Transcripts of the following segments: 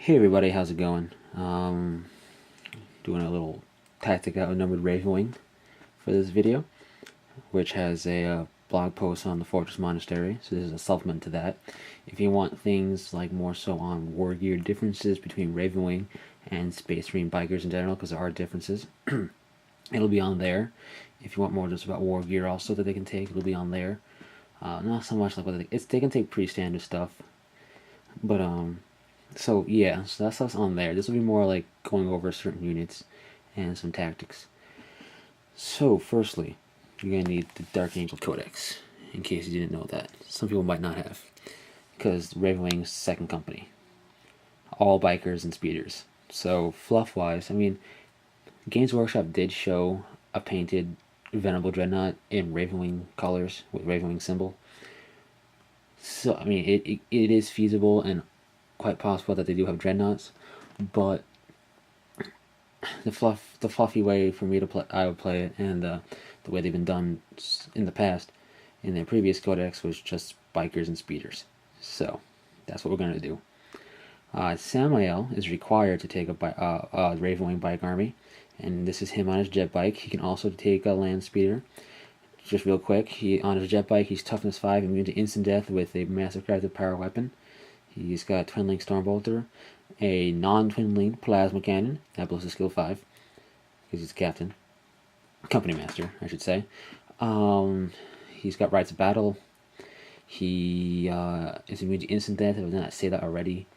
Hey everybody, how's it going? Doing a little Tactica Outnumbered Ravenwing for this video, which has a blog post on the Fortress Monastery, so this is a supplement to that. If you want things like more so on war gear differences between Ravenwing and Space Marine bikers in general, because there are differences, it'll be on there. If you want more just about war gear also that they can take, it'll be on there. Not so much like what they can take pretty standard stuff, but so yeah, so that stuff's on there. This will be more like going over certain units and some tactics. So firstly, you're gonna need the Dark Angel Codex, in case you didn't know that. Some people might not have, because Ravenwing's second company, all bikers and speeders. So fluff-wise, I mean, Games Workshop did show a painted Venerable Dreadnought in Ravenwing colors with Ravenwing symbol. So I mean, it is feasible and quite possible that they do have dreadnoughts, but the fluffy way for me to play, I would play it, and the way they've been done in the past, in their previous codex, was just bikers and speeders. So that's what we're gonna do. Samael is required to take a Ravenwing bike army, and this is him on his jet bike. He can also take a land speeder. Just real quick, he on his jet bike, he's toughness 5, immune to instant death with a massive crafted power weapon. He's got Twin Link Stormbolter, a non-Twin Link Plasma Cannon, that blows to skill 5, because he's captain. Company Master, I should say. He's got Rites of Battle. He is immune to instant death, if I did not say that already.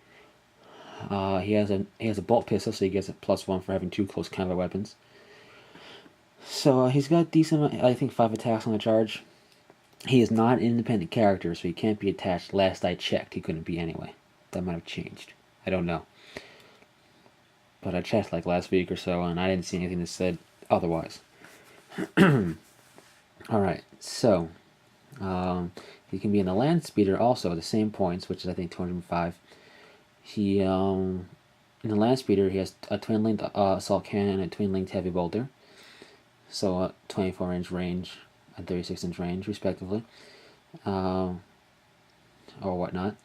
He has a bolt pistol, so he gets a +1 for having 2 close combat weapons. So he's got decent, I think 5 attacks on the charge. He is not an independent character, so he can't be attached. Last I checked, he couldn't be anyway. That might have changed. I don't know. But I checked like last week or so, and I didn't see anything that said otherwise. Alright, so he can be in the land speeder also, the same points, which is I think 205. He in the land speeder, he has a twin linked assault cannon and a twin linked heavy bolter. So a 24-inch range and 36-inch range, respectively, or whatnot.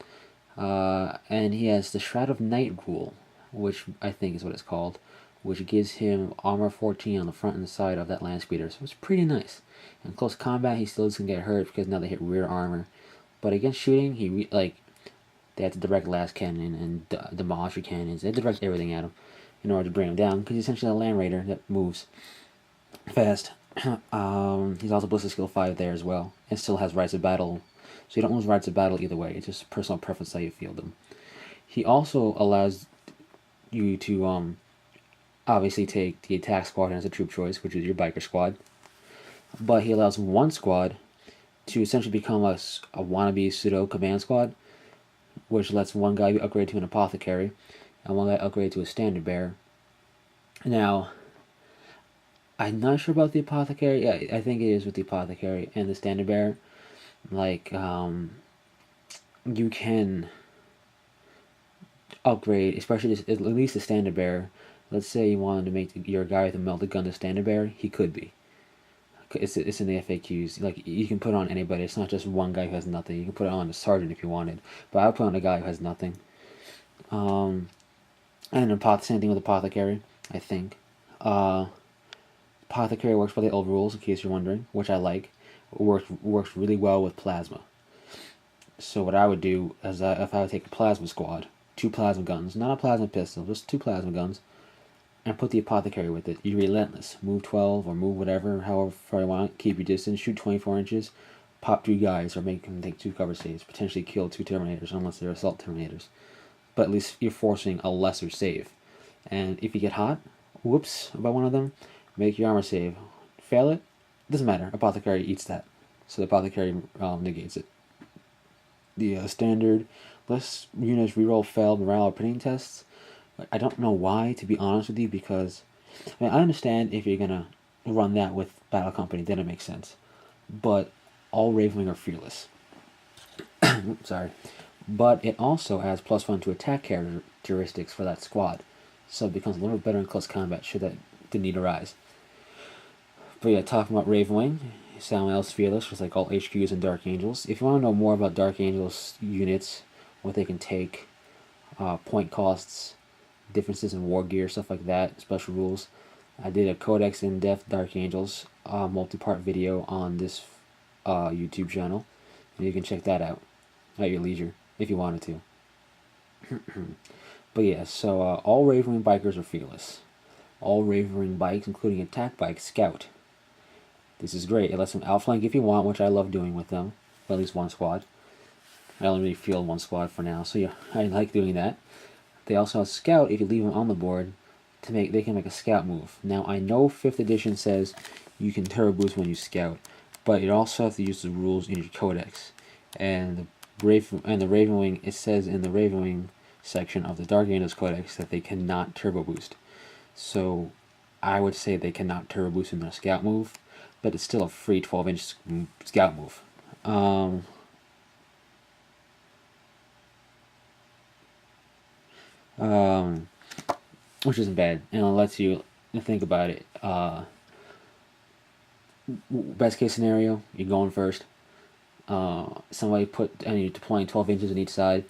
And he has the Shroud of Night rule, which I think is what it's called, which gives him armor 14 on the front and the side of that land speeder. So it's pretty nice. In close combat, he still doesn't get hurt because now they hit rear armor. But against shooting, they have to direct las cannon and demolisher cannons. They direct everything at him in order to bring him down, because he's essentially a land raider that moves fast. He's also ballistic skill 5 there as well, and still has Rites of Battle, so you don't lose Rites of Battle either way. It's just personal preference how you field them. He also allows you to obviously take the attack squad as a troop choice, which is your biker squad, but he allows one squad to essentially become a wannabe pseudo command squad, which lets one guy upgrade to an apothecary and one guy upgrade to a standard bearer. Now, I'm not sure about the apothecary. Yeah, I think it is with the apothecary and the standard bearer. Like, you can upgrade, especially at least the standard bearer. Let's say you wanted to make your guy with a melted gun the standard bearer, he could be. It's in the FAQs. Like, you can put it on anybody. It's not just one guy who has nothing. You can put it on a sergeant if you wanted, but I would put on a guy who has nothing. And same thing with apothecary, I think. Apothecary works by the old rules, in case you're wondering, which I like. It works really well with plasma. So what I would do is if I would take a plasma squad, 2 plasma guns, not a plasma pistol, just 2 plasma guns, and put the apothecary with it. You're relentless. Move 12 or move whatever, however far you want. Keep your distance. Shoot 24 inches. Pop 3 guys or make them take 2 cover saves. Potentially kill 2 Terminators unless they're assault Terminators. But at least you're forcing a lesser save. And if you get hot, whoops, by one of them, make your armor save. Fail it, doesn't matter. Apothecary eats that. So the apothecary negates it. The standard, less units reroll failed morale or printing tests. I don't know why, to be honest with you, because I understand if you're gonna run that with Battle Company, then it makes sense. But all Ravenwing are fearless. Sorry. But it also adds +1 to attack characteristics for that squad. So it becomes a little bit better in close combat should that the need arise. But yeah, talking about Ravenwing, Samael's fearless, just like all HQs and Dark Angels. If you want to know more about Dark Angels units, what they can take, point costs, differences in war gear, stuff like that, special rules. I did a Codex in-depth Dark Angels multi-part video on this YouTube channel, and you can check that out at your leisure if you wanted to. But yeah, so all Ravenwing bikers are fearless. All Ravenwing bikes, including attack bike, scout. This is great. It lets them outflank if you want, which I love doing with them. At least one squad. I only really field one squad for now, so yeah, I like doing that. They also have scout if you leave them on the board to make. They can make a scout move. Now I know 5th edition says you can turbo boost when you scout, but you also have to use the rules in your codex. And the Ravenwing, it says in the Ravenwing section of the Dark Angels Codex that they cannot turbo boost. So I would say they cannot turbo boost in their scout move, but it's still a free 12-inch scout move. Which isn't bad, and it lets you think about it. Best case scenario, you're going first. Somebody and you're deploying 12 inches on each side.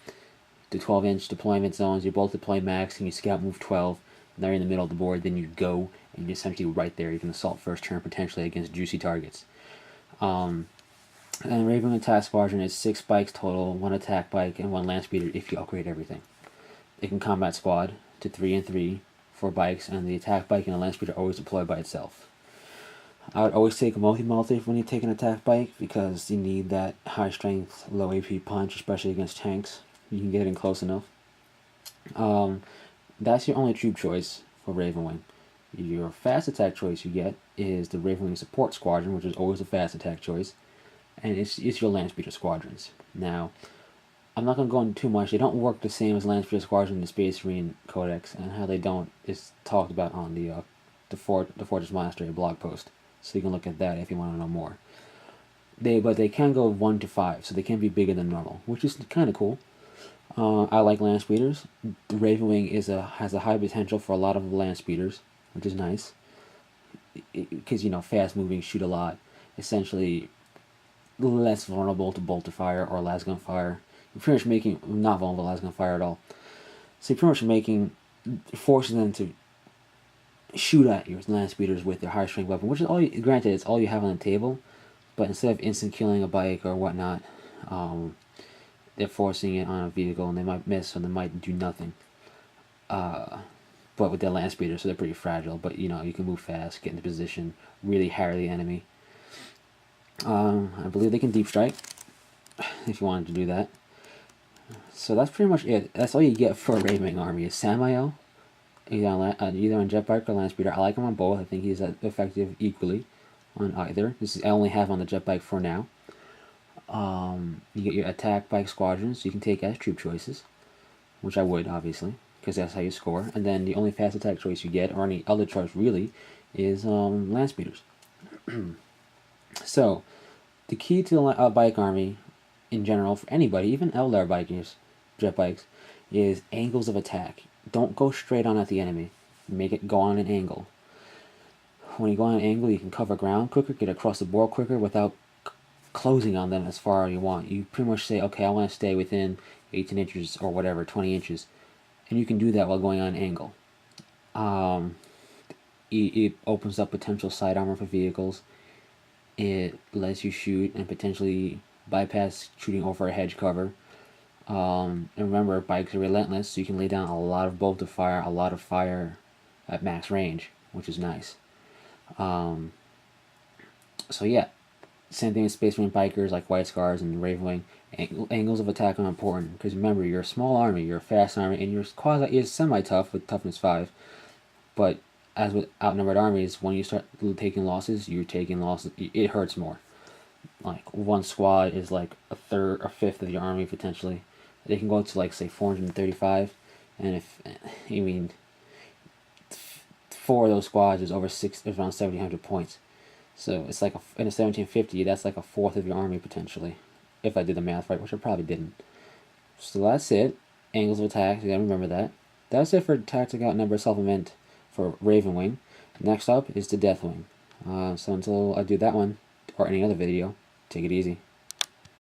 The 12-inch deployment zones, you both deploy max, and you scout move 12. And they're in the middle of the board. Then you go, and you're essentially right there. You can assault first turn potentially against juicy targets. And Ravenwing Attack Squadron is 6 bikes total, 1 attack bike, and 1 land speeder if you upgrade everything. It can combat squad to 3 and 3 for bikes, and the attack bike and the land speeder are always deployed by itself. I would always take a multi when you take an attack bike because you need that high strength, low AP punch, especially against tanks. You can get in close enough. That's your only troop choice for Ravenwing. Your fast attack choice you get is the Ravenwing Support Squadron, which is always a fast attack choice, and it's your land speeder squadrons. Now, I'm not going to go into too much. They don't work the same as land speeder squadron in the Space Marine Codex, and how they don't is talked about on the Fortress Monastery blog post. So you can look at that if you want to know more. But they can go 1 to 5, so they can be bigger than normal, which is kind of cool. I like land speeders. The Ravenwing has a high potential for a lot of land speeders, which is nice. Because, fast moving, shoot a lot. Essentially, less vulnerable to bolter fire or lasgun fire. You're pretty much not vulnerable to lasgun fire at all. So you're pretty much forcing them to shoot at your land speeders with their high strength weapon, which is granted, it's all you have on the table, but instead of instant killing a bike or whatnot, they're forcing it on a vehicle, and they might miss or they might do nothing. But with their land speeders, so they're pretty fragile. But you can move fast, get into position, really harry the enemy. I believe they can deep strike if you wanted to do that. So that's pretty much it. That's all you get for a Ravenwing army. Is Samael, either on jet bike or land speeder. I like him on both. I think he's effective equally on either. I only have on the jet bike for now. You get your attack bike squadrons, so you can take as troop choices, which I would, obviously, because that's how you score. And then the only fast attack choice you get, or any other choice really, is land speeders. So, the key to the bike army, in general, for anybody, even Eldar bikers, jet bikes, is angles of attack. Don't go straight on at the enemy. Make it go on an angle. When you go on an angle, you can cover ground quicker, get across the board quicker without closing on them as far as you want. You pretty much say, okay, I want to stay within 18 inches or whatever, 20 inches. And you can do that while going on an angle. It opens up potential side armor for vehicles. It lets you shoot and potentially bypass shooting over a hedge cover. And remember, bikes are relentless, so you can lay down a lot of bolter fire, a lot of fire at max range, which is nice. So yeah, same thing with Space Marine bikers like White Scars and Ravenwing. Angles of attack are important, because remember, you're a small army, you're a fast army, and you're is semi-tough with toughness 5. But as with outnumbered armies, when you start taking losses, you're taking losses. It hurts more. Like one squad is like a fifth of your army potentially. They can go up to like say 435, and if 4 of those squads is around 1,700 points. So it's like in a 1750, that's like a fourth of your army potentially, if I did the math right, which I probably didn't. So that's it. Angles of attack, you gotta remember that. That's it for Tactica Outnumbered Supplement for Ravenwing. Next up is the Deathwing. So until I do that one, or any other video, take it easy.